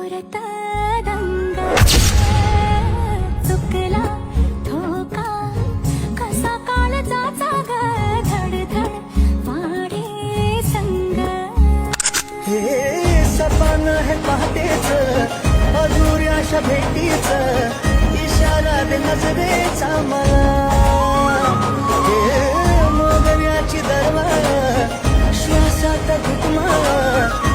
जोरत दंग चुकला धोका कसा काळजाचा ग धडधड वाढे संग हे सपन है पहाटेच अधुऱ्याशा भेटीच इशारा दे नजरेचा मला हे मोगऱ्याची दरवाळ श्वासात घुटमाळ